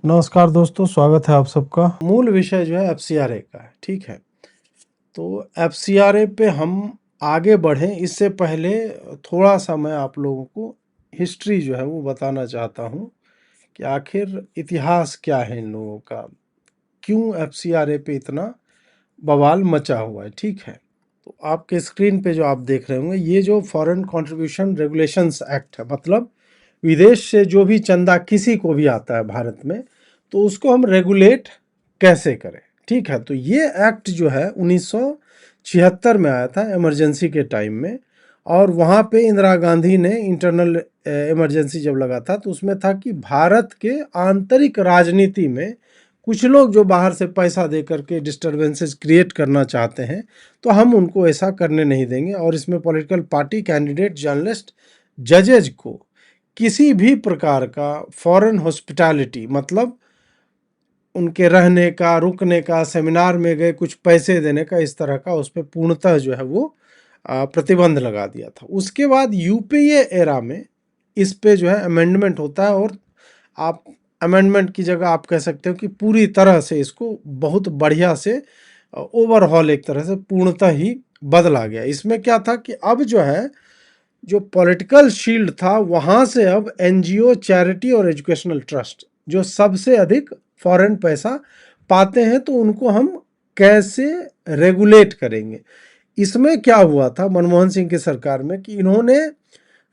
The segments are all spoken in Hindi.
नमस्कार दोस्तों, स्वागत है आप सबका। मूल विषय जो है एफसीआरए का है, ठीक है। तो एफसीआरए पे हम आगे बढ़ें इससे पहले थोड़ा सा मैं आप लोगों को हिस्ट्री जो है वो बताना चाहता हूँ कि आखिर इतिहास क्या है इन लोगों का, क्यों एफसीआरए पे इतना बवाल मचा हुआ है, ठीक है। तो आपके स्क्रीन पे जो आप देख रहे होंगे, ये जो फॉरेन कंट्रीब्यूशन रेगुलेशंस एक्ट है, मतलब विदेश से जो भी चंदा किसी को भी आता है भारत में, तो उसको हम रेगुलेट कैसे करें, ठीक है। तो ये एक्ट जो है 1976 में आया था, इमरजेंसी के टाइम में। और वहाँ पे इंदिरा गांधी ने इंटरनल इमरजेंसी जब लगा था तो उसमें था कि भारत के आंतरिक राजनीति में कुछ लोग जो बाहर से पैसा दे करके डिस्टरबेंसेस क्रिएट करना चाहते हैं, तो हम उनको ऐसा करने नहीं देंगे। और इसमें पॉलिटिकल पार्टी, कैंडिडेट, जर्नलिस्ट, जजेज को किसी भी प्रकार का फॉरेन हॉस्पिटैलिटी, मतलब उनके रहने का, रुकने का, सेमिनार में गए कुछ पैसे देने का, इस तरह का उस पर पूर्णतः जो है वो प्रतिबंध लगा दिया था। उसके बाद यूपीए एरा में इस पे जो है अमेंडमेंट होता है, और आप अमेंडमेंट की जगह आप कह सकते हो कि पूरी तरह से इसको बहुत बढ़िया से ओवरहॉल एक तरह से पूर्णतः ही बदला गया। इसमें क्या था कि अब जो है, जो पॉलिटिकल शील्ड था वहाँ से अब एनजीओ, चैरिटी और एजुकेशनल ट्रस्ट जो सबसे अधिक फॉरेन पैसा पाते हैं, तो उनको हम कैसे रेगुलेट करेंगे। इसमें क्या हुआ था मनमोहन सिंह की सरकार में कि इन्होंने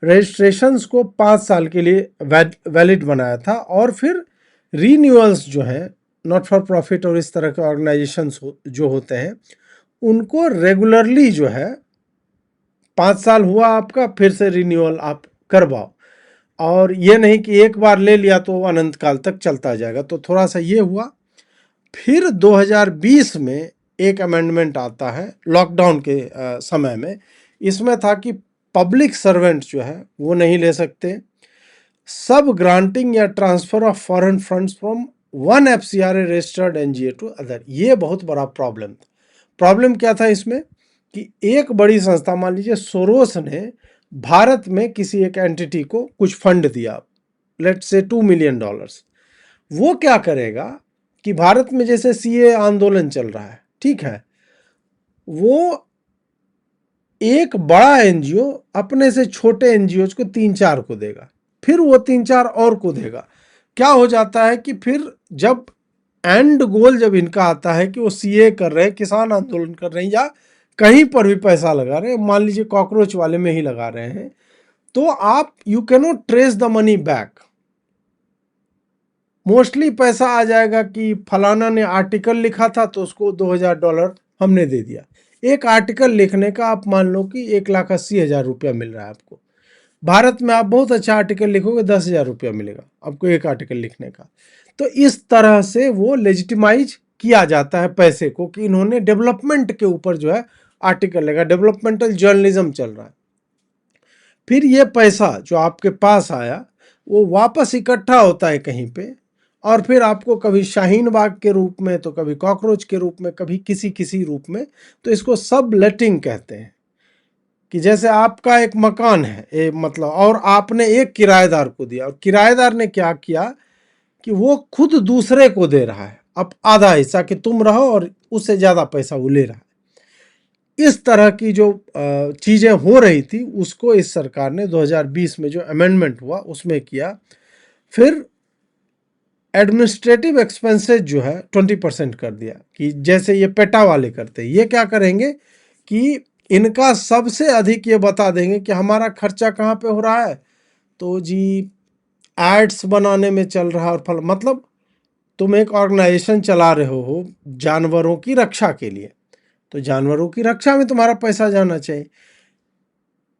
रजिस्ट्रेशंस को 5 साल के लिए वैलिड बनाया था, और फिर रीन्यूअल्स जो है नॉट फॉर प्रॉफिट और इस तरह के ऑर्गेनाइजेशंस जो होते हैं उनको रेगुलरली जो है 5 साल हुआ आपका, फिर से रिन्यूअल आप करवाओ। और ये नहीं कि एक बार ले लिया तो अनंत काल तक चलता जाएगा। तो थोड़ा सा ये हुआ। फिर 2020 में एक अमेंडमेंट आता है लॉकडाउन के समय में। इसमें था कि पब्लिक सर्वेंट जो है वो नहीं ले सकते। सब ग्रांटिंग या transfer of foreign funds from one FCRA registered NGO to other, ये बहुत बड़ा प्रॉब्लम था। प्रॉब्लम क्या था इसमें कि एक बड़ी संस्था, मान लीजिए सोरोस ने भारत में किसी एक एंटिटी को कुछ फंड दिया, लेट्स से $2 मिलियन। वो क्या करेगा कि भारत में जैसे सीए आंदोलन चल रहा है, ठीक है, वो एक बड़ा एनजीओ अपने से छोटे एनजीओ को 3-4 को देगा, फिर वो 3-4 और को देगा। क्या हो जाता है कि फिर जब एंड गोल जब इनका आता है कि वो सीए कर रहे हैं, किसान आंदोलन कर रहे हैं, या कहीं पर भी पैसा लगा रहे हैं, मान लीजिए कॉकरोच वाले में ही लगा रहे हैं, तो आप you cannot trace the money back. Mostly पैसा आ जाएगा कि फलाना ने आर्टिकल लिखा था तो उसको $2000 हमने दे दिया। एक आर्टिकल लिखने का आप मान लो कि 1,80,000 रुपया मिल रहा है आपको। भारत में आप बहुत अच्छा आर्टिकल लिखोगे 10,000 रुपया मिलेगा आपको एक आर्टिकल लिखने का। तो इस तरह से वो लेजिटिमाइज किया जाता है पैसे को कि इन्होंने डेवलपमेंट के ऊपर जो है आर्टिकल लगा, डेवलपमेंटल जर्नलिज्म चल रहा है। फिर ये पैसा जो आपके पास आया वो वापस इकट्ठा होता है कहीं पे, और फिर आपको कभी शाहीन बाग के रूप में, तो कभी कॉकरोच के रूप में, कभी किसी किसी रूप में। तो इसको सब लेटिंग कहते हैं कि जैसे आपका एक मकान है, मतलब, और आपने एक किराएदार को दिया, और किराएदार ने क्या किया कि वो खुद दूसरे को दे रहा है अब आधा हिस्सा कि तुम रहो, और उससे ज़्यादा पैसा वो ले रहा है। इस तरह की जो चीज़ें हो रही थी उसको इस सरकार ने 2020 में जो अमेंडमेंट हुआ उसमें किया। फिर एडमिनिस्ट्रेटिव एक्सपेंसेस जो है 20% कर दिया, कि जैसे ये पेटा वाले करते हैं, ये क्या करेंगे कि इनका सबसे अधिक ये बता देंगे कि हमारा खर्चा कहाँ पे हो रहा है, तो जी एड्स बनाने में चल रहा है। और फल, मतलब तुम एक ऑर्गेनाइजेशन चला रहे हो जानवरों की रक्षा के लिए, तो जानवरों की रक्षा में तुम्हारा पैसा जाना चाहिए।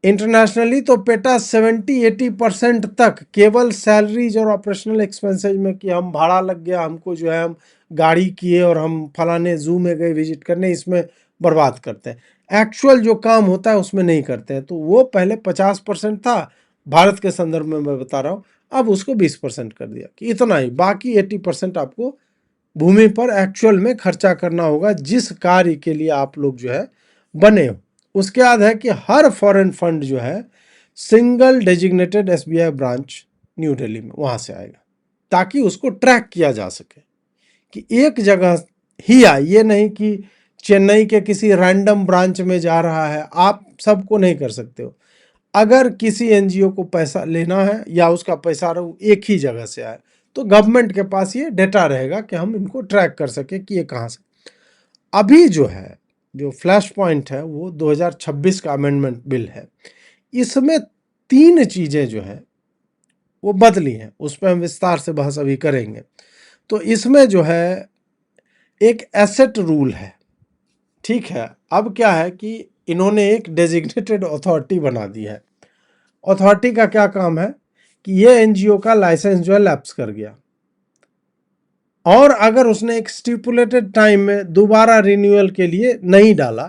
इंटरनेशनली तो पेटा 70-80% तक केवल सैलरीज और ऑपरेशनल एक्सपेंसेज में, कि हम भाड़ा लग गया हमको, जो है हम गाड़ी किए और हम फलाने जू में गए विजिट करने, इसमें बर्बाद करते हैं। एक्चुअल जो काम होता है उसमें नहीं करते हैं। तो वो पहले 50% था, भारत के संदर्भ में मैं बता रहा हूँ, अब उसको 20% कर दिया कि इतना ही, बाकी 80% आपको भूमि पर एक्चुअल में खर्चा करना होगा जिस कार्य के लिए आप लोग जो है बने हो। उसके बाद है कि हर फॉरेन फंड जो है single designated SBI branch new Delhi में वहाँ से आएगा। ताकि उसको ट्रैक किया जा सके कि एक जगह ही आए, ये नहीं कि चेन्नई के किसी रैंडम ब्रांच में जा रहा है। आप सबको नहीं कर सकते हो। अगर किसी एनजीओ को पैसा लेना है या उसका पैसा एक ही जगह से आए, तो गवर्नमेंट के पास ये डेटा रहेगा कि हम इनको ट्रैक कर सके कि ये कहाँ से। अभी जो है, जो फ्लैश पॉइंट है, वो 2026 का अमेंडमेंट बिल है। इसमें 3 चीज़ें जो है वो बदली हैं, उस पर हम विस्तार से बहस अभी करेंगे। तो इसमें जो है एक एसेट रूल है, ठीक है। अब क्या है कि इन्होंने एक डेजिग्नेटेड अथॉरिटी बना दी है। अथॉरिटी का क्या काम है कि ये एनजीओ का लाइसेंस जो है लैप्स कर गया, और अगर उसने एक स्टिपुलेटेड टाइम में दोबारा रिन्यूअल के लिए नहीं डाला,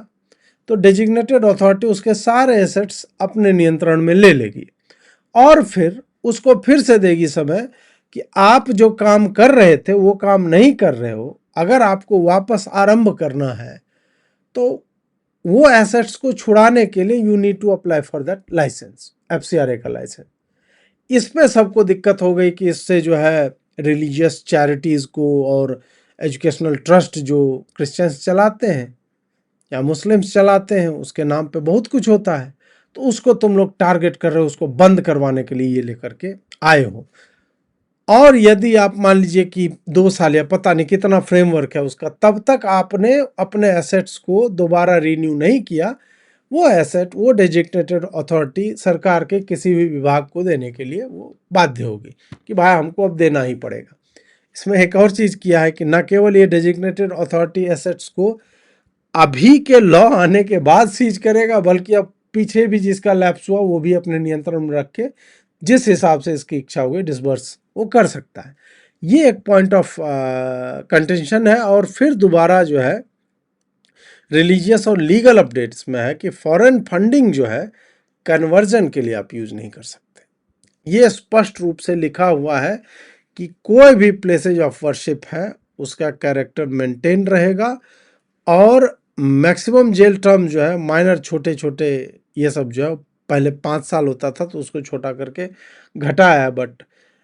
तो डेजिग्नेटेड अथॉरिटी उसके सारे एसेट्स अपने नियंत्रण में ले लेगी और फिर उसको फिर से देगी समय कि आप जो काम कर रहे थे वो काम नहीं कर रहे हो, अगर आपको वापस आरंभ करना है तो वो एसेट्स को छुड़ाने के लिए you need to apply for that licence, FCRA का लाइसेंस। इसमें सबको दिक्कत हो गई कि इससे जो है रिलीजियस चैरिटीज़ को और एजुकेशनल ट्रस्ट जो क्रिश्चियंस चलाते हैं या मुस्लिम्स चलाते हैं, उसके नाम पे बहुत कुछ होता है, तो उसको तुम लोग टारगेट कर रहे हो, उसको बंद करवाने के लिए ये लेकर के आए हो। और यदि आप मान लीजिए कि 2 साल या पता नहीं कितना फ्रेमवर्क है उसका, तब तक आपने अपने एसेट्स को दोबारा रीन्यू नहीं किया, वो एसेट वो डेजिग्नेटेड अथॉरिटी सरकार के किसी भी विभाग को देने के लिए वो बाध्य होगी कि भाई हमको अब देना ही पड़ेगा। इसमें एक और चीज़ किया है कि न केवल ये डेजिग्नेटेड अथॉरिटी एसेट्स को अभी के लॉ आने के बाद सीज करेगा, बल्कि अब पीछे भी जिसका लैप्स हुआ वो भी अपने नियंत्रण में रख के जिस हिसाब से इसकी इच्छा हुई डिसबर्स वो कर सकता है। ये एक पॉइंट ऑफ कंटेंशन है। और फिर दोबारा जो है रिलीजियस और लीगल अपडेट्स में है कि फॉरेन फंडिंग जो है कन्वर्जन के लिए आप यूज नहीं कर सकते। ये स्पष्ट रूप से लिखा हुआ है कि कोई भी प्लेसेज ऑफ वर्शिप है उसका कैरेक्टर मेंटेन रहेगा, और मैक्सिमम जेल टर्म जो है माइनर छोटे छोटे ये सब जो है पहले 5 साल होता था तो उसको छोटा करके घटाया है, बट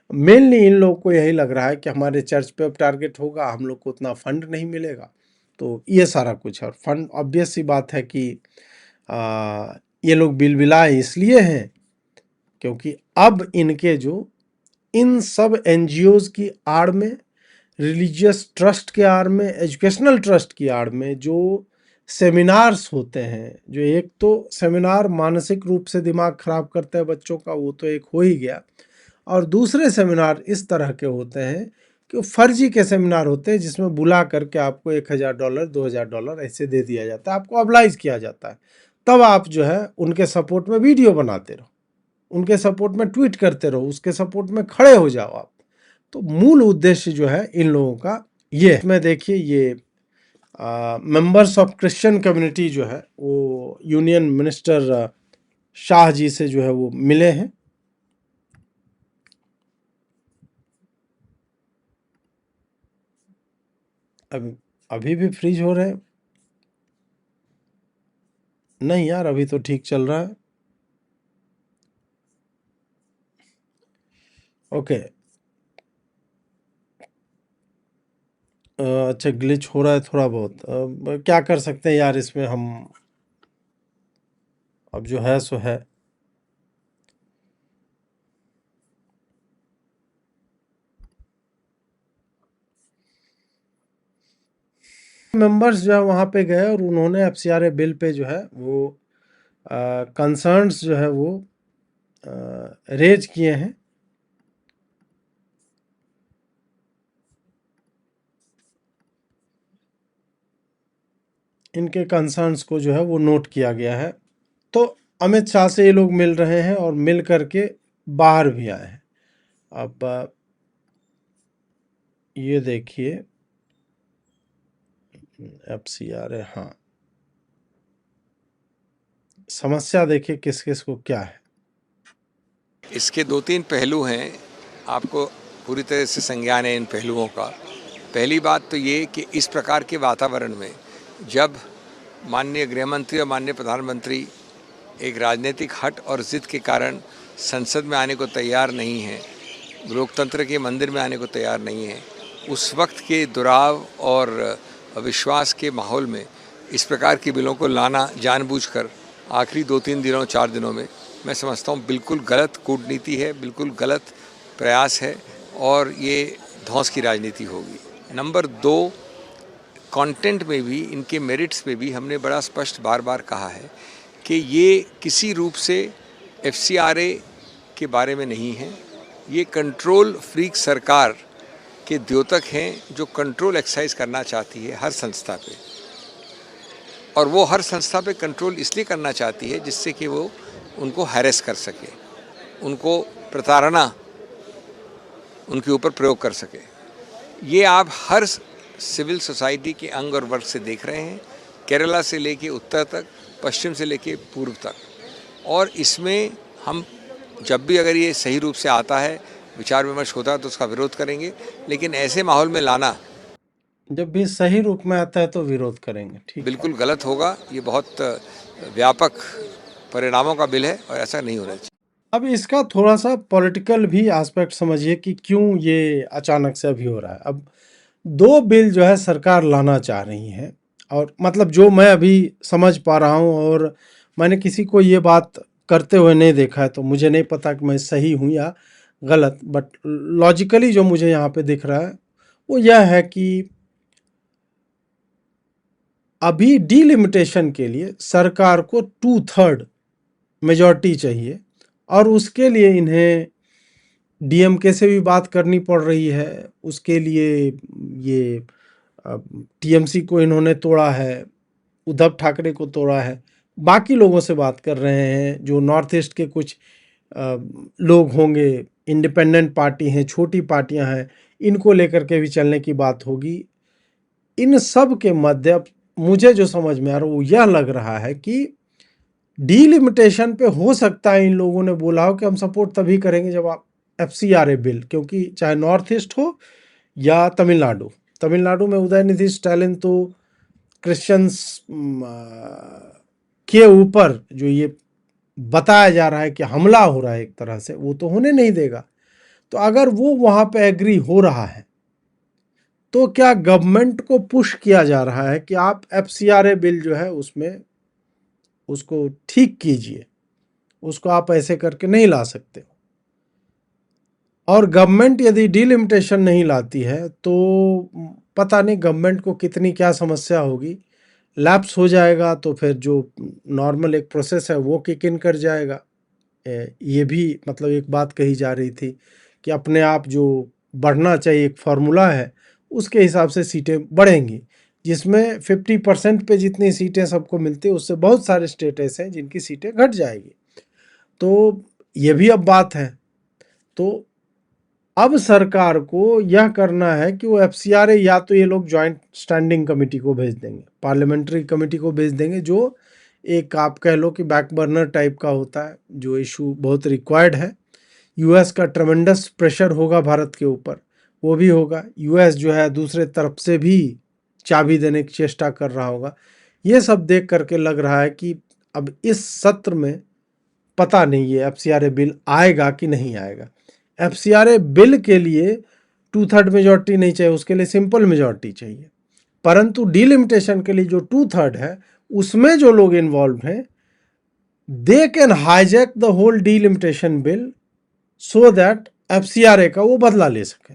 मेनली इन लोगों को यही लग रहा है कि हमारे चर्च पे अब टारगेट होगा, हम लोग को उतना फंड नहीं मिलेगा, तो ये सारा कुछ है। और फंड ऑब्वियस सी बात है कि ये लोग बिलबिलाए इसलिए हैं क्योंकि अब इनके जो इन सब एनजीओज की आड़ में, रिलीजियस ट्रस्ट के आड़ में, एजुकेशनल ट्रस्ट की आड़ में जो सेमिनार्स होते हैं, जो एक तो सेमिनार मानसिक रूप से दिमाग खराब करते हैं बच्चों का, वो तो एक हो ही गया, और दूसरे सेमिनार इस तरह के होते हैं कि फर्जी के सेमिनार होते हैं जिसमें बुला करके आपको $1000 $2000 ऐसे दे दिया जाता है, आपको ऑब्लाइज किया जाता है। तब आप जो है उनके सपोर्ट में वीडियो बनाते रहो, उनके सपोर्ट में ट्वीट करते रहो, उसके सपोर्ट में खड़े हो जाओ आप। तो मूल उद्देश्य जो है इन लोगों का ये है। इसमें देखिए ये मेंबर्स ऑफ क्रिश्चियन कम्युनिटी जो है वो यूनियन मिनिस्टर शाह जी से जो है वो मिले हैं। अभी भी फ्रीज हो रहे हैं? नहीं यार, अभी तो ठीक चल रहा है। ओके, अच्छा ग्लिच हो रहा है थोड़ा बहुत। क्या कर सकते हैं यार इसमें हम, अब जो है सो है। मेंबर्स जो है वहाँ पे गए और उन्होंने एफसीआरए बिल पे जो है वो कंसर्न्स जो है वो रेज किए हैं। इनके कंसर्न्स को जो है वो नोट किया गया है। तो अमित शाह से ये लोग मिल रहे हैं और मिल करके बाहर भी आए हैं। अब ये देखिए एफसीआरए, हाँ, समस्या देखिए किस किस को क्या है। इसके 2-3 पहलू हैं, आपको पूरी तरह से संज्ञान है इन पहलुओं का। पहली बात तो ये कि इस प्रकार के वातावरण में जब माननीय गृह मंत्री और माननीय प्रधानमंत्री एक राजनीतिक हट और ज़िद के कारण संसद में आने को तैयार नहीं हैं, लोकतंत्र के मंदिर में आने को तैयार नहीं है, उस वक्त के दुराव और अविश्वास के माहौल में इस प्रकार के बिलों को लाना जानबूझकर आखिरी 2-3 दिनों 4 दिनों में, मैं समझता हूँ बिल्कुल गलत कूटनीति है, बिल्कुल गलत प्रयास है और ये धौंस की राजनीति होगी। नंबर 2, कंटेंट में भी, इनके मेरिट्स में भी हमने बड़ा स्पष्ट बार बार कहा है कि ये किसी रूप से एफसीआरए के बारे में नहीं है। ये कंट्रोल फ्रीक सरकार के द्योतक हैं जो कंट्रोल एक्सरसाइज करना चाहती है हर संस्था पे, और वो हर संस्था पे कंट्रोल इसलिए करना चाहती है जिससे कि वो उनको हैरेस कर सके, उनको प्रताड़ना उनके ऊपर प्रयोग कर सके। ये आप हर सिविल सोसाइटी के अंग और वर्ग से देख रहे हैं, केरला से लेके उत्तर तक, पश्चिम से लेके पूर्व तक। और इसमें हम जब भी अगर ये सही रूप से आता है, विचार विमर्श होता है तो उसका विरोध करेंगे, लेकिन ऐसे माहौल में लाना जब भी सही रूप में आता है तो विरोध करेंगे, ठीक है। बिल्कुल गलत होगा। ये बहुत व्यापक परिणामों का बिल है और ऐसा नहीं होना चाहिए। अब इसका थोड़ा सा पॉलिटिकल भी एस्पेक्ट समझिए कि क्यों ये अचानक से अभी हो रहा है। अब 2 बिल जो है सरकार लाना चाह रही है, और मतलब जो मैं अभी समझ पा रहा हूँ, और मैंने किसी को ये बात करते हुए नहीं देखा है, तो मुझे नहीं पता कि मैं सही हूँ या गलत, बट लॉजिकली जो मुझे यहाँ पे दिख रहा है वो यह है कि अभी डीलिमिटेशन के लिए सरकार को 2/3 मेजॉरिटी चाहिए, और उसके लिए इन्हें डीएमके से भी बात करनी पड़ रही है। उसके लिए ये टीएमसी को इन्होंने तोड़ा है, उद्धव ठाकरे को तोड़ा है, बाकी लोगों से बात कर रहे हैं, जो नॉर्थ ईस्ट के कुछ लोग होंगे, इंडिपेंडेंट पार्टी हैं, छोटी पार्टियां हैं, इनको लेकर के भी चलने की बात होगी। इन सब के मध्य मुझे जो समझ में आ रहा है वो यह लग रहा है कि डीलिमिटेशन पे हो सकता है इन लोगों ने बोला हो कि हम सपोर्ट तभी करेंगे जब आप एफसीआरए बिल, क्योंकि चाहे नॉर्थ ईस्ट हो या तमिलनाडु में उदयनिधि स्टालिन तो क्रिश्चियंस के ऊपर जो ये बताया जा रहा है कि हमला हो रहा है एक तरह से, वो तो होने नहीं देगा। तो अगर वो वहां पे एग्री हो रहा है तो क्या गवर्नमेंट को पुश किया जा रहा है कि आप एफसीआरए बिल जो है उसमें उसको ठीक कीजिए, उसको आप ऐसे करके नहीं ला सकते। और गवर्नमेंट यदि डीलिमिटेशन नहीं लाती है तो पता नहीं गवर्नमेंट को कितनी क्या समस्या होगी, लैप्स हो जाएगा तो फिर जो नॉर्मल एक प्रोसेस है वो किक इन कर जाएगा। ये भी मतलब एक बात कही जा रही थी कि अपने आप जो बढ़ना चाहिए एक फार्मूला है उसके हिसाब से सीटें बढ़ेंगी, जिसमें 50% पे जितनी सीटें सबको मिलती है उससे बहुत सारे स्टेट ऐसे हैं जिनकी सीटें घट जाएगी। तो ये भी अब बात है। तो अब सरकार को यह करना है कि वो एफसीआरए या तो ये लोग जॉइंट स्टैंडिंग कमेटी को भेज देंगे, पार्लियामेंट्री कमेटी को भेज देंगे, जो एक आप कह लो कि बैक बर्नर टाइप का होता है, जो इशू बहुत रिक्वायर्ड है। यूएस का ट्रमेंडस प्रेशर होगा भारत के ऊपर, वो भी होगा। यूएस जो है दूसरे तरफ से भी चाबी देने की चेष्टा कर रहा होगा। ये सब देख करके लग रहा है कि अब इस सत्र में पता नहीं ये एफसीआरए बिल आएगा कि नहीं आएगा। एफसीआरए बिल के लिए 2/3 मेजॉरिटी नहीं चाहिए, उसके लिए सिंपल मेजॉरिटी चाहिए। परंतु डीलिमिटेशन के लिए जो 2/3 है उसमें जो लोग इन्वॉल्व हैं, they can hijack the whole delimitation bill so that FCRA का वो बदला ले सके।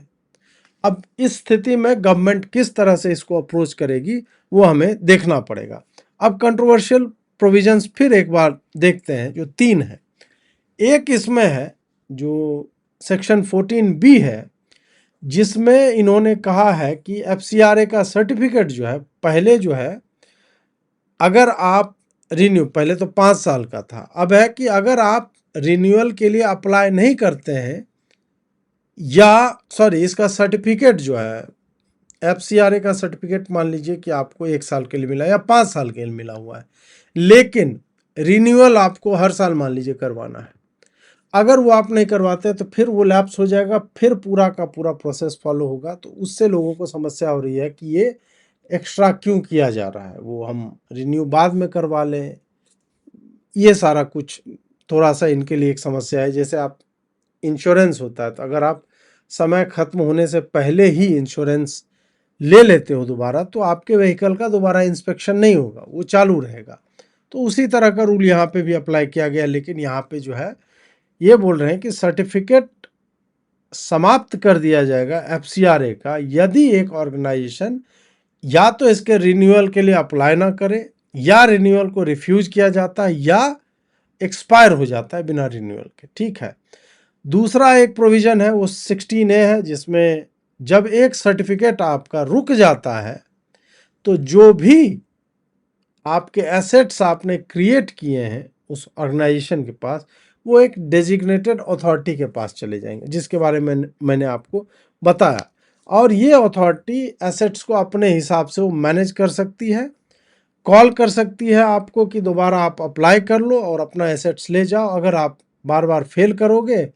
अब इस स्थिति में गवर्नमेंट किस तरह से इसको अप्रोच करेगी वो हमें देखना पड़ेगा। अब कंट्रोवर्शियल प्रोविजंस फिर एक बार देखते हैं, जो 3 है। एक इसमें है जो सेक्शन 14B है, जिसमें इन्होंने कहा है कि एफसीआरए का सर्टिफिकेट जो है पहले जो है, अगर आप रिन्यू, पहले तो 5 साल का था, अब है कि अगर आप रिन्यूअल के लिए अप्लाई नहीं करते हैं, या सॉरी इसका सर्टिफिकेट जो है एफसीआरए का सर्टिफिकेट मान लीजिए कि आपको 1 साल के लिए मिला या 5 साल के लिए मिला हुआ है, लेकिन रिन्यूअल आपको हर साल मान लीजिए करवाना है। अगर वो आप नहीं करवाते तो फिर वो लैप्स हो जाएगा, फिर पूरा का पूरा प्रोसेस फॉलो होगा। तो उससे लोगों को समस्या हो रही है कि ये एक्स्ट्रा क्यों किया जा रहा है, वो हम रिन्यू बाद में करवा लें। ये सारा कुछ थोड़ा सा इनके लिए एक समस्या है। जैसे आप इंश्योरेंस होता है, तो अगर आप समय खत्म होने से पहले ही इंश्योरेंस ले लेते हो दोबारा, तो आपके व्हीकल का दोबारा इंस्पेक्शन नहीं होगा, वो चालू रहेगा। तो उसी तरह का रूल यहाँ पे भी अप्लाई किया गया, लेकिन यहाँ पे जो है ये बोल रहे हैं कि सर्टिफिकेट समाप्त कर दिया जाएगा एफसीआरए का यदि एक ऑर्गेनाइजेशन या तो इसके रिन्यूअल के लिए अप्लाई ना करे, या रिन्यूअल को रिफ्यूज किया जाता है, या एक्सपायर हो जाता है बिना रिन्यूअल के। ठीक है। दूसरा एक प्रोविजन है वो 16A है, जिसमें जब एक सर्टिफिकेट आपका रुक जाता है तो जो भी आपके एसेट्स आपने क्रिएट किए हैं उस ऑर्गेनाइजेशन के पास, वो एक डेजिग्नेटेड अथॉरिटी के पास चले जाएंगे, जिसके बारे में मैंने आपको बताया। और ये अथॉरिटी एसेट्स को अपने हिसाब से वो मैनेज कर सकती है, कॉल कर सकती है आपको कि दोबारा आप अप्लाई कर लो और अपना एसेट्स ले जाओ। अगर आप बार बार फेल करोगे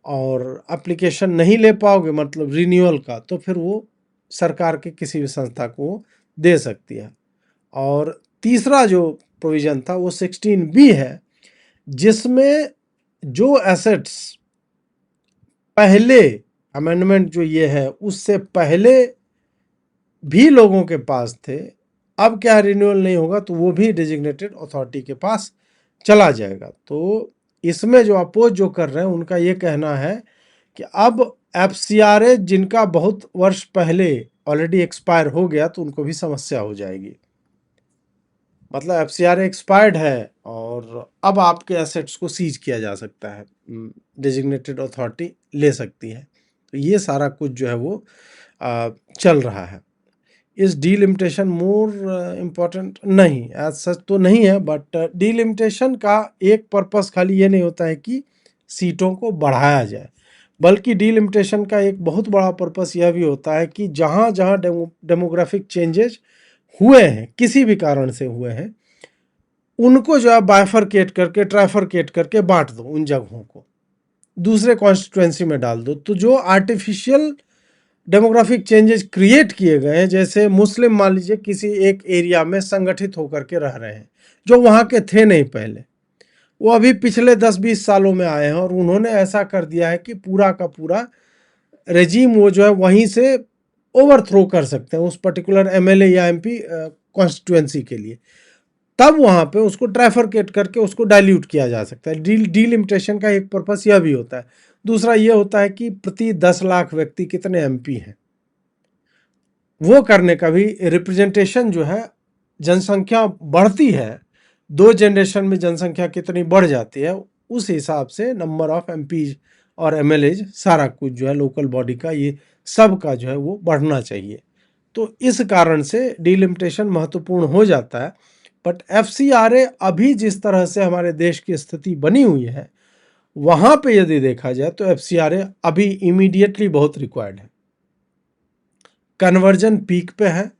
और एप्लीकेशन नहीं ले पाओगे, मतलब रिन्यूअल का, तो फिर वो सरकार के किसी भी संस्था को दे सकती है। और तीसरा जो प्रोविज़न था वो 16B है, जिसमें जो एसेट्स पहले अमेंडमेंट जो ये है उससे पहले भी लोगों के पास थे, अब क्या रिन्यूअल नहीं होगा तो वो भी डेजिग्नेटेड अथॉरिटी के पास चला जाएगा। तो इसमें जो अपोज जो कर रहे हैं उनका ये कहना है कि अब एफसीआरए जिनका बहुत वर्ष पहले ऑलरेडी एक्सपायर हो गया तो उनको भी समस्या हो जाएगी। मतलब एफसीआरए एक्सपायर्ड है और अब आपके एसेट्स को सीज किया जा सकता है, डेजिग्नेटेड अथॉरिटी ले सकती है। तो ये सारा कुछ जो है वो चल रहा है। इस डीलिमिटेशन मोर इम्पॉर्टेंट? नहीं, एज सच तो नहीं है, बट डीलिमिटेशन का एक पर्पस खाली ये नहीं होता है कि सीटों को बढ़ाया जाए, बल्कि डीलिमिटेशन का एक बहुत बड़ा पर्पस यह भी होता है कि जहाँ जहाँ डेमोग्राफिक चेंजेस हुए हैं, किसी भी कारण से हुए हैं, उनको जो है बाइफरकेट करके, ट्राइफरकेट करके बांट दो, उन जगहों को दूसरे कॉन्स्टिट्यूएंसी में डाल दो। तो जो आर्टिफिशियल डेमोग्राफिक चेंजेस क्रिएट किए गए हैं, जैसे मुस्लिम मान लीजिए किसी एक एरिया में संगठित होकर के रह रहे हैं, जो वहाँ के थे नहीं पहले, वो अभी पिछले 10-20 सालों में आए हैं, और उन्होंने ऐसा कर दिया है कि पूरा का पूरा रेजीम वो जो है वहीं से ओवरथ्रो कर सकते हैं उस पर्टिकुलर एमएलए या एमपी कॉन्स्टिट्यूएंसी के लिए। तब वहाँ पे उसको ट्राइफरकेट करके उसको डाइल्यूट किया जा सकता है। डीलिमिटेशन का एक पर्पस यह भी होता है। दूसरा ये होता है कि प्रति 10 लाख व्यक्ति कितने एमपी हैं, वो करने का भी। रिप्रेजेंटेशन जो है, जनसंख्या बढ़ती है, 2 जनरेशन में जनसंख्या कितनी बढ़ जाती है, उस हिसाब से नंबर ऑफ एमपीज और एमएलएज, सारा कुछ जो है लोकल बॉडी का, ये सब का जो है वो बढ़ना चाहिए। तो इस कारण से डीलिमिटेशन महत्वपूर्ण हो जाता है। बट एफसीआरए अभी जिस तरह से हमारे देश की स्थिति बनी हुई है, वहाँ पे यदि देखा जाए तो एफसीआरए अभी इमीडिएटली बहुत रिक्वायर्ड है। कन्वर्जन पीक पे है,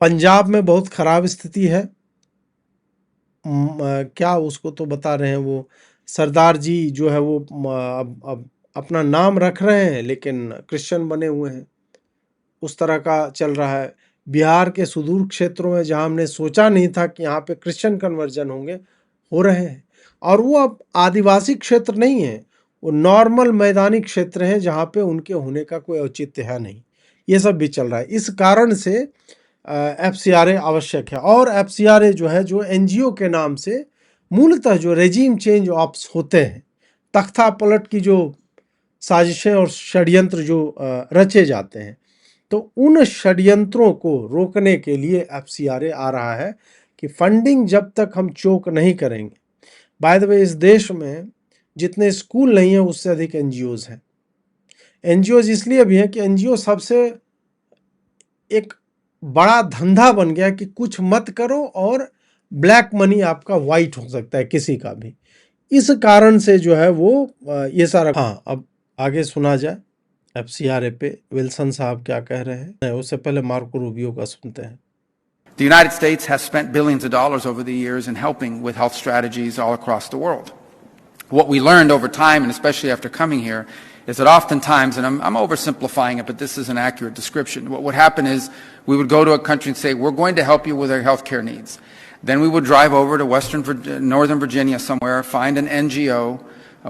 पंजाब में बहुत ख़राब स्थिति है। क्या उसको तो बता रहे हैं, वो सरदार जी जो है वो अब अपना नाम रख रहे हैं लेकिन क्रिश्चियन बने हुए हैं, उस तरह का चल रहा है। बिहार के सुदूर क्षेत्रों में जहां हमने सोचा नहीं था कि यहाँ पे क्रिश्चियन कन्वर्जन होंगे, हो रहे हैं। और वो अब आदिवासी क्षेत्र नहीं है, वो नॉर्मल मैदानी क्षेत्र हैं जहाँ पे उनके होने का कोई औचित्य है नहीं। ये सब भी चल रहा है। इस कारण से एफसीआरए आवश्यक है। और एफसीआरए जो है, जो एनजीओ के नाम से मूलतः जो रेजीम चेंज ऑप्स होते हैं, तख्ता पलट की जो साजिशें और षड्यंत्र जो रचे जाते हैं, तो उन षड्यंत्रों को रोकने के लिए एफसीआरए आ रहा है कि फंडिंग जब तक हम चोक नहीं करेंगे। बाय द वे, इस देश में जितने स्कूल नहीं है उससे अधिक एनजीओज हैं। एनजीओज इसलिए भी हैं कि एनजीओ सबसे एक बड़ा धंधा बन गया कि कुछ मत करो और ब्लैक मनी आपका वाइट हो सकता है किसी का भी। इस कारण से जो है वो ये सारा। हाँ, अब आगे सुना जाए एफसीआरए पे विल्सन साहब क्या कह रहे हैं। उससे पहले मार्को रूबियो का सुनते हैं। The United States has spent billions of dollars over the years in helping with health strategies all across the world. What we learned over time, and especially after coming here, is that oftentimes, and I'm oversimplifying it, but this is an accurate description, what would happen is we would go to a country and say, we're going to help you with your health care needs. Then we would drive over to Northern Virginia somewhere, find an NGO,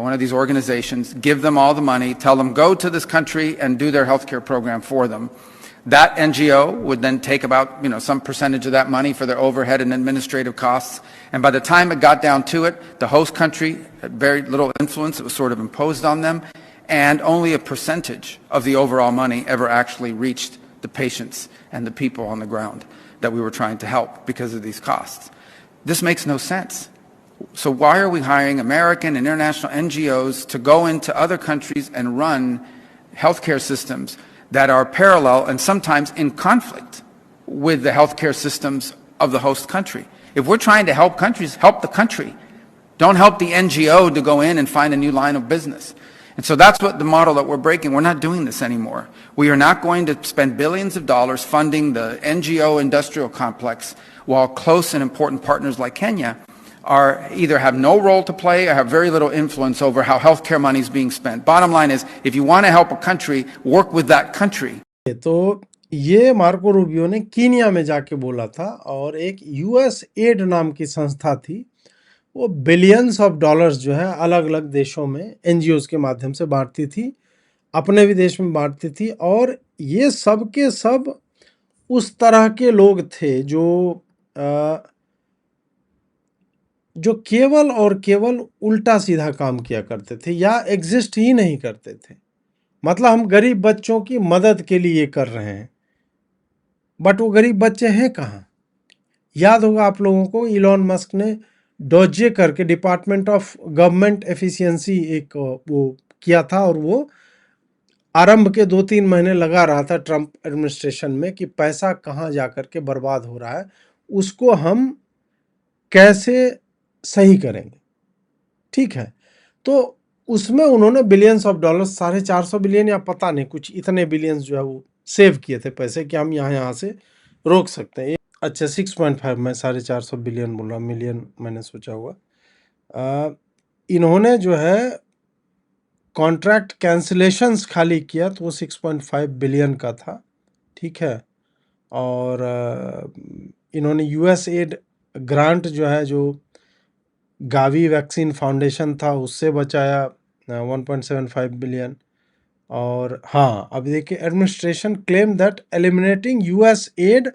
one of these organizations, give them all the money, tell them go to this country and do their healthcare program for them. That NGO would then take about, some percentage of that money for their overhead and administrative costs. And by the time it got down to it, the host country had very little influence. It was sort of imposed on them. And only a percentage of the overall money ever actually reached the patients and the people on the ground that we were trying to help because of these costs. This makes no sense. So why are we hiring American and international NGOs to go into other countries and run healthcare systems that are parallel and sometimes in conflict with the healthcare systems of the host country? If we're trying to help countries, help the country. Don't help the NGO to go in and find a new line of business. And so that's what the model that we're breaking. We're not doing this anymore. We are not going to spend billions of dollars funding the NGO industrial complex while close and important partners like Kenya are either have no role to play or have very little influence over how healthcare money is being spent. Bottom line is, if you want to help a country, work with that country. तो ये मार्को रूबियो ने कीनिया में जाके बोला था, और एक यूएस एड नाम की संस्था थी, वो बिलियंस ऑफ डॉलर्स जो है अलग अलग देशों में एनजीओज के माध्यम से बांटती थी, अपने भी देश में बांटती थी। और ये सब के सब उस तरह के लोग थे जो केवल और केवल उल्टा सीधा काम किया करते थे या एग्जिस्ट ही नहीं करते थे। मतलब हम गरीब बच्चों की मदद के लिए ये कर रहे हैं, बट वो गरीब बच्चे हैं कहाँ? याद होगा आप लोगों को, इलॉन मस्क ने डॉजे करके डिपार्टमेंट ऑफ गवर्नमेंट एफिशिएंसी एक वो किया था, और वो आरंभ के 2-3 महीने लगा रहा था ट्रंप एडमिनिस्ट्रेशन में कि पैसा कहाँ जा कर के बर्बाद हो रहा है, उसको हम कैसे सही करेंगे। ठीक है, तो उसमें उन्होंने बिलियंस ऑफ डॉलर्स, 450 बिलियन या पता नहीं कुछ इतने बिलियंस जो है वो सेव किए थे पैसे कि हम यहाँ से रोक सकते हैं। अच्छा 6.5, मैं 450 बिलियन बोल रहा, मिलियन मैंने सोचा हुआ। इन्होंने जो है कॉन्ट्रैक्ट कैंसिलेशंस खाली किया तो वो 6.5 बिलियन का था। ठीक है, और इन्होंने यूएस एड ग्रांट जो है, जो गावी वैक्सीन फाउंडेशन था, उससे बचाया 1.75 बिलियन। और हाँ, अब देखिए, administration claim that eliminating US add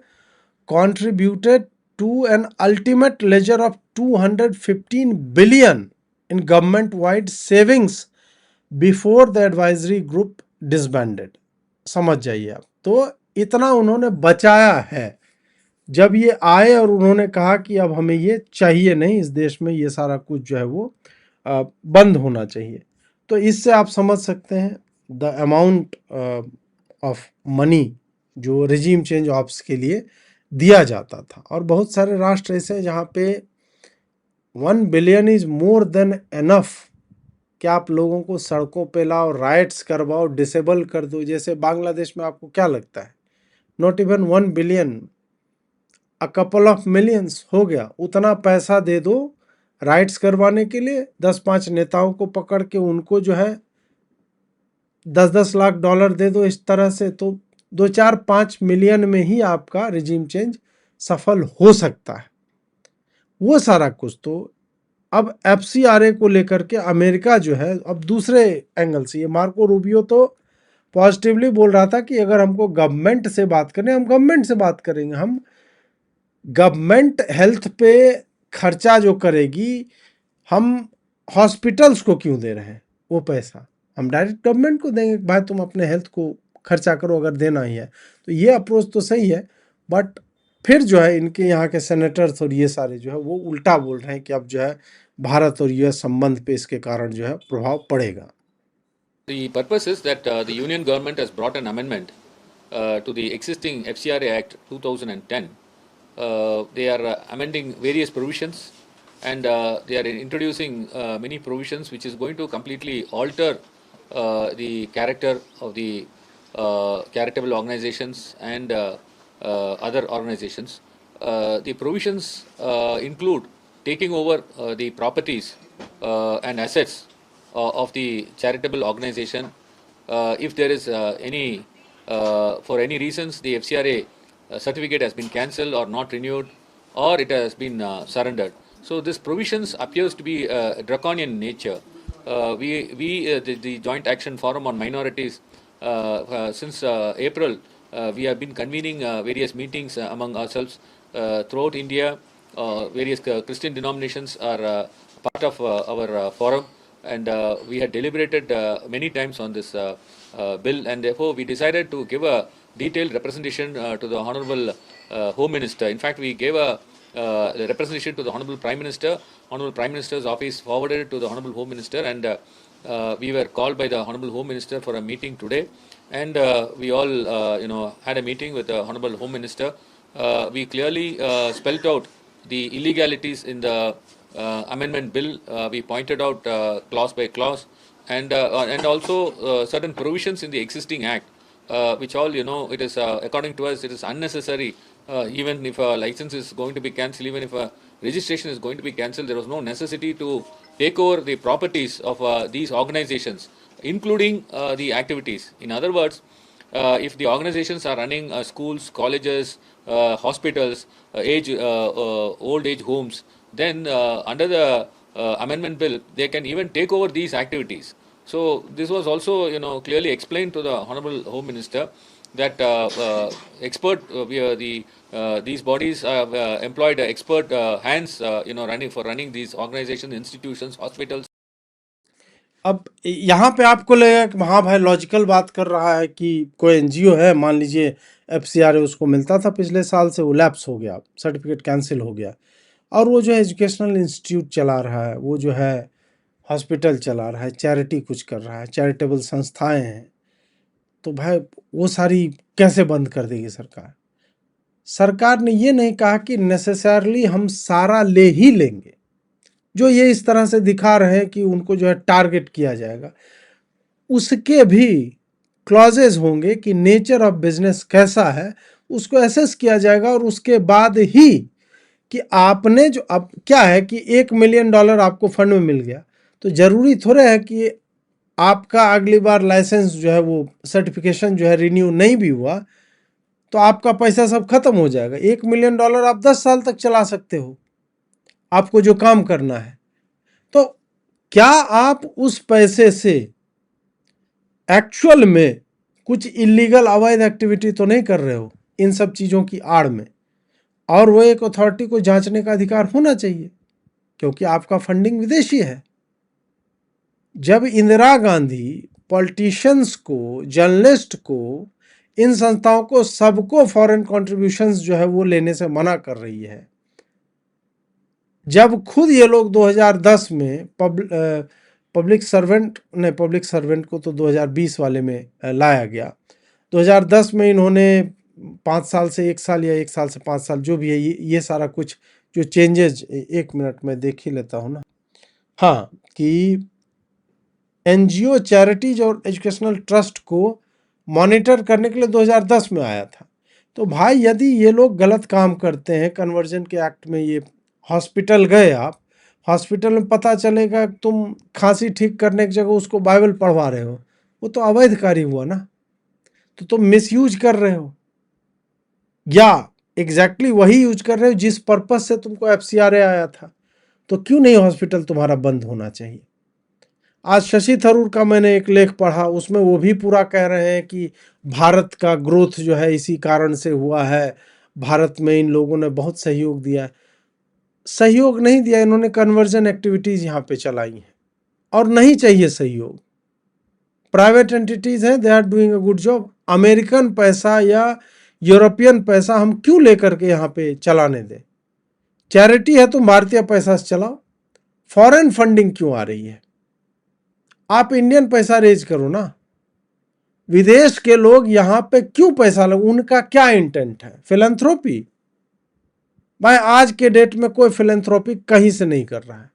contributed to an ultimate ledger of 215 billion in government-wide savings before the advisory group disbanded। समझ जाइए आप, तो इतना उन्होंने बचाया है। जब ये आए और उन्होंने कहा कि अब हमें ये चाहिए नहीं, इस देश में ये सारा कुछ जो है वो बंद होना चाहिए, तो इससे आप समझ सकते हैं द अमाउंट ऑफ मनी जो रिजीम चेंज ऑप्स के लिए दिया जाता था। और बहुत सारे राष्ट्र ऐसे हैं जहाँ पे 1 billion is more than enough कि आप लोगों को सड़कों पे लाओ, राइट्स करवाओ, डिसेबल कर दो। जैसे बांग्लादेश में आपको क्या लगता है, not even 1 billion, a couple of millions हो गया, उतना पैसा दे दो राइट्स करवाने के लिए। 10-5 नेताओं को पकड़ के उनको जो है 10-10 लाख डॉलर दे दो इस तरह से, तो 2-4-5 मिलियन में ही आपका रिजीम चेंज सफल हो सकता है। वो सारा कुछ तो अब एफसीआरए को लेकर के अमेरिका जो है, अब दूसरे एंगल से, ये मार्को रूबियो तो पॉजिटिवली बोल रहा था कि अगर हमको गवर्नमेंट से बात करनी, हम गवर्नमेंट से बात करेंगे। हम गवर्नमेंट हेल्थ पे खर्चा जो करेगी, हम हॉस्पिटल्स को क्यों दे रहे हैं वो पैसा? हम डायरेक्ट गवर्नमेंट को देंगे, भाई तुम अपने हेल्थ को खर्चा करो अगर देना ही है। तो ये अप्रोच तो सही है, बट फिर जो है इनके यहाँ के सेनेटर्स और ये सारे जो है वो उल्टा बोल रहे हैं कि अब जो है भारत और यूएस संबंध पे इसके कारण जो है प्रभाव पड़ेगा। The purpose is that the Union government has brought an amendment to the existing FCRA Act 2010. They are amending various provisions, and they are introducing many provisions which is going to completely alter the character of the charitable organizations and other organizations. The provisions include taking over the properties and assets of the charitable organization. If there is for any reasons the FCRA certificate has been cancelled or not renewed, or it has been surrendered. So this provisions appears to be draconian nature, the Joint Action Forum on Minorities, since April, we have been convening various meetings among ourselves throughout India. Various Christian denominations are part of our forum, and we had deliberated many times on this bill, and therefore we decided to give a detailed representation to the Honorable Home Minister. In fact, we gave a the representation to the Honorable Prime Minister. Honorable Prime Minister's office forwarded it to the Honorable Home Minister, and we were called by the Honorable Home Minister for a meeting today, and we all had a meeting with the Honorable Home Minister. We clearly spelt out the illegalities in the amendment bill. We pointed out clause by clause, and also certain provisions in the existing act, which all it is according to us it is unnecessary. Even if a license is going to be cancelled, even if a registration is going to be cancelled, there was no necessity to take over the properties of these organizations, including the activities. In other words, if the organizations are running schools, colleges, hospitals, old age homes, then under the amendment bill, they can even take over these activities. So this was also clearly explained to the Honorable Home Minister that these bodies have employed expert hands running these organizations, institutions, hospitals. अब यहाँ पे आपको लगेगा कि हाँ भाई लॉजिकल बात कर रहा है कि कोई एनजीओ है, मान लीजिए एफसीआरए उसको मिलता था पिछले साल से, वो लैप्स हो गया, सर्टिफिकेट कैंसिल हो गया, और वो जो है एजुकेशनल इंस्टीट्यूट चला रहा है, वो जो है हॉस्पिटल चला रहा है, चैरिटी कुछ कर रहा है, चैरिटेबल संस्थाएं हैं, तो भाई वो सारी कैसे बंद कर देगी सरकार? सरकार ने ये नहीं कहा कि नेसेसरली हम सारा ले ही लेंगे। जो ये इस तरह से दिखा रहे हैं कि उनको जो है टारगेट किया जाएगा, उसके भी क्लॉजेज होंगे कि नेचर ऑफ बिजनेस कैसा है, उसको एसेस किया जाएगा, और उसके बाद ही कि आपने जो, अब क्या है कि $1 मिलियन आपको फंड में मिल गया, तो जरूरी थोड़े है कि आपका अगली बार लाइसेंस जो है, वो सर्टिफिकेशन जो है रिन्यू नहीं भी हुआ तो आपका पैसा सब खत्म हो जाएगा। $1 मिलियन आप 10 साल तक चला सकते हो, आपको जो काम करना है। तो क्या आप उस पैसे से एक्चुअल में कुछ इलीगल अवैध एक्टिविटी तो नहीं कर रहे हो इन सब चीज़ों की आड़ में? और वो एक अथॉरिटी को जांचने का अधिकार होना चाहिए, क्योंकि आपका फंडिंग विदेशी है। जब इंदिरा गांधी पॉलिटिशियंस को, जर्नलिस्ट को, इन संस्थाओं को, सबको फॉरेन कॉन्ट्रीब्यूशंस जो है वो लेने से मना कर रही है, जब खुद ये लोग 2010 में पब्लिक सर्वेंट को तो 2020 वाले में लाया गया, 2010 में इन्होंने 5 साल से 1 साल या 1 साल से 5 साल जो भी है, ये सारा कुछ जो चेंजेज, 1 मिनट में देख ही लेता हूँ ना, हाँ, कि एनजीओ, चैरिटीज और एजुकेशनल ट्रस्ट को मॉनिटर करने के लिए 2010 में आया था। तो भाई यदि ये लोग गलत काम करते हैं, कन्वर्जन के एक्ट में, ये हॉस्पिटल गए, आप हॉस्पिटल में पता चलेगा तुम खांसी ठीक करने की जगह उसको बाइबल पढ़वा रहे हो, वो तो अवैध कार्य हुआ ना, तो तुम मिसयूज कर रहे हो, या एग्जैक्टली वही यूज कर रहे हो जिस पर्पस से तुमको एफसीआरए आया था। तो क्यों नहीं हॉस्पिटल तुम्हारा बंद होना चाहिए? आज शशि थरूर का मैंने एक लेख पढ़ा, उसमें वो भी पूरा कह रहे हैं कि भारत का ग्रोथ जो है इसी कारण से हुआ है, भारत में इन लोगों ने बहुत सहयोग दिया है। सहयोग नहीं दिया, इन्होंने कन्वर्जन एक्टिविटीज़ यहाँ पे चलाई हैं, और नहीं चाहिए सहयोग। प्राइवेट एंटिटीज़ हैं, they are doing a good job. American पैसा या यूरोपियन पैसा हम क्यों लेकर के यहाँ पे चलाने दें? चैरिटी है तो भारतीय पैसा से चलाओ। फॉरेन फंडिंग क्यों आ रही है? आप इंडियन पैसा रेज करो ना। विदेश के लोग यहाँ पे क्यों पैसा लगे? उनका क्या इंटेंट है? फिलैंथ्रोपी? भाई आज के डेट में कोई फिलैंथ्रोपी कहीं से नहीं कर रहा है।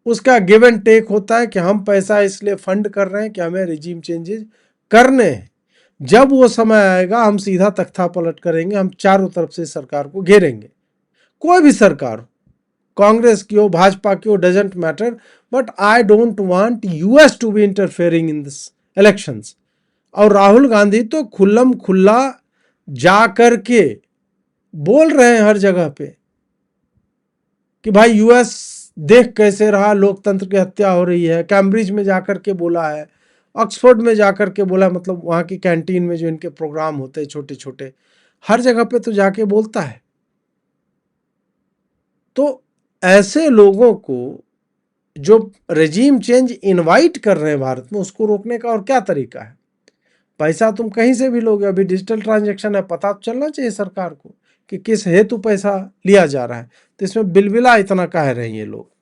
उसका गिव एंड टेक होता है कि हम पैसा इसलिए फंड कर रहे हैं कि हमें रिजीम चेंजेस करने हैं। जब वो समय आएगा हम सीधा तख्ता पलट करेंगे, हम चारों तरफ से सरकार को घेरेंगे। कोई भी सरकार हो, कांग्रेस की हो, भाजपा की हो, doesn't matter, but I don't want US to be interfering in this elections. और राहुल गांधी तो खुल्लम खुल्ला जा करके बोल रहे हैं हर जगह पे कि भाई यूएस देख कैसे रहा लोकतंत्र की हत्या हो रही है, कैम्ब्रिज में जाकर के बोला है, ऑक्सफोर्ड में जाकर के बोला, मतलब वहाँ की कैंटीन में जो इनके प्रोग्राम होते हैं छोटे छोटे, हर जगह पे तो जाके बोलता है। तो ऐसे लोगों को जो रेजीम चेंज इनवाइट कर रहे हैं भारत में, उसको रोकने का और क्या तरीका है? पैसा तुम कहीं से भी लोगे, अभी डिजिटल ट्रांजैक्शन है, पता तो चलना चाहिए सरकार को कि किस हेतु पैसा लिया जा रहा है। तो इसमें बिलबिला इतना कह रहे हैं ये लोग।